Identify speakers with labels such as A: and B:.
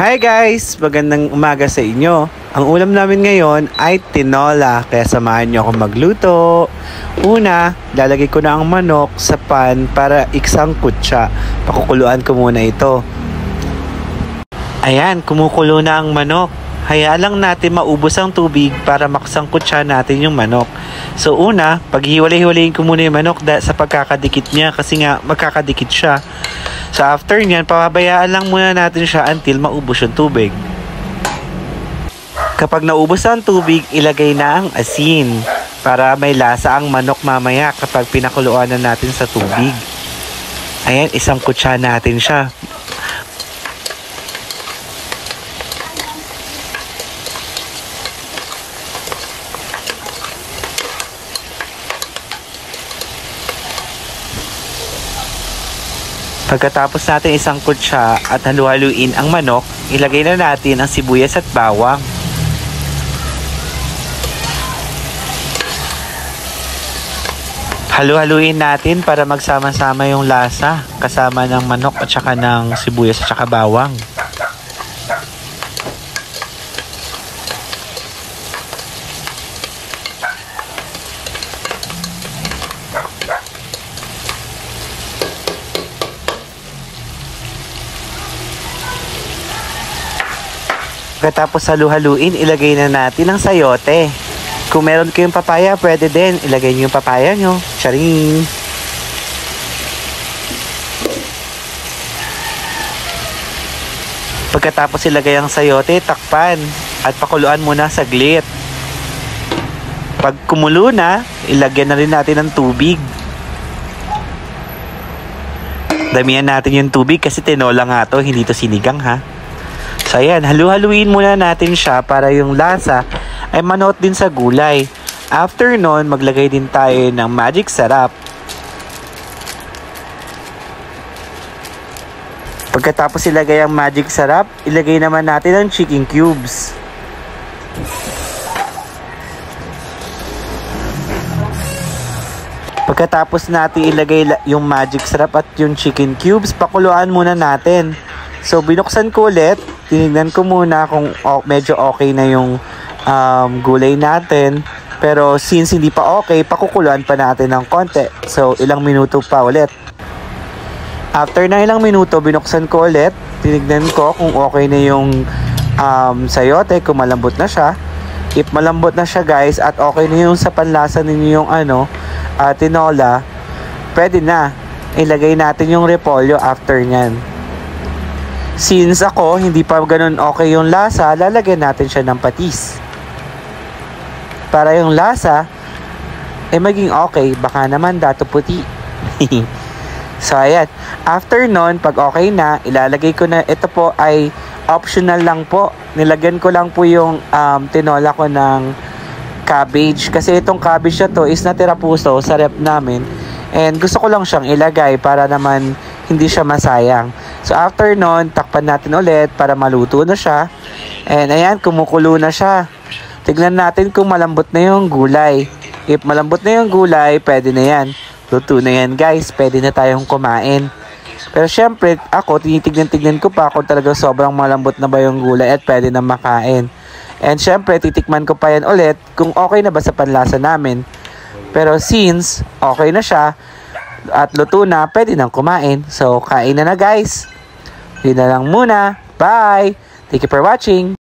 A: Hi guys! Magandang umaga sa inyo. Ang ulam namin ngayon ay tinola, kaya samahan nyo ako magluto. Una, lalagay ko na ang manok sa pan para iksangkot siya. Pakukuluan ko muna ito. Ayan, kumukulo na ang manok. Hayaan lang natin maubos ang tubig para makasangkot siya natin yung manok. So una, paghiwalay-hiwalayin ko muna yung manok sa pagkakadikit niya kasi nga magkakadikit siya. So after nyan, pababayaan lang muna natin siya until maubos yung tubig. Kapag naubos ang tubig, ilagay na ang asin para may lasa ang manok mamaya kapag pinakuluan na natin sa tubig. Ayan, isang kutsa natin siya. Pagkatapos natin isang kutsa at halu-haluin ang manok, ilagay na natin ang sibuyas at bawang. Halu-haluin natin para magsama-sama yung lasa kasama ng manok at saka ng sibuyas at saka bawang. Pagkatapos halu-haluin, ilagay na natin ang sayote. Kung meron kayong papaya, pwede din. Ilagay nyo yung papaya nyo. Charing! Pagkatapos ilagay ang sayote, takpan. At pakuluan muna saglit. Pag kumulo na, ilagyan na rin natin ng tubig. Damihan natin yung tubig kasi tinola nga to, hindi to sinigang ha. So ayan, halu-haluin muna natin siya para yung lasa ay manood din sa gulay. After nun, maglagay din tayo ng magic sarap. Pagkatapos ilagay ang magic sarap, ilagay naman natin ang chicken cubes. Pagkatapos natin ilagay yung magic sarap at yung chicken cubes, pakuluan muna natin. So binuksan ko ulit, tinignan ko muna kung medyo okay na yung gulay natin. Pero since hindi pa okay, pakukuluan pa natin ng konti. So ilang minuto pa ulit. After na ilang minuto, binuksan ko ulit, tinignan ko kung okay na yung sayote, kung malambot na siya. If malambot na siya guys at okay na yung sa panlasa ninyo yung tinola, pwede na. Ilagay natin yung repolyo after nyan. Since ako, hindi pa ganun okay yung lasa, lalagyan natin siya ng patis. Para yung lasa, maging okay. Baka naman dato puti. So, ayan. After nun, pag okay na, ilalagay ko na, ito po ay optional lang po. Nilagyan ko lang po yung tinola ko ng cabbage. Kasi itong cabbage na to is natira puso sa rep namin. And gusto ko lang siyang ilagay para naman hindi siya masayang. So after nun, takpan natin ulit para maluto na siya. And ayan, kumukulo na siya. Tignan natin kung malambot na yung gulay. If malambot na yung gulay, pwede na yan. Luto na yan guys, pwede na tayong kumain. Pero syempre, ako, tinitignan-tignan ko pa kung talagang sobrang malambot na ba yung gulay at pwede na makain. And syempre, titikman ko pa yan ulit kung okay na ba sa panlasa namin. Pero since okay na siya, at luto na, pwede nang kumain. So, kain na guys. Yun na lang muna. Bye! Thank you for watching.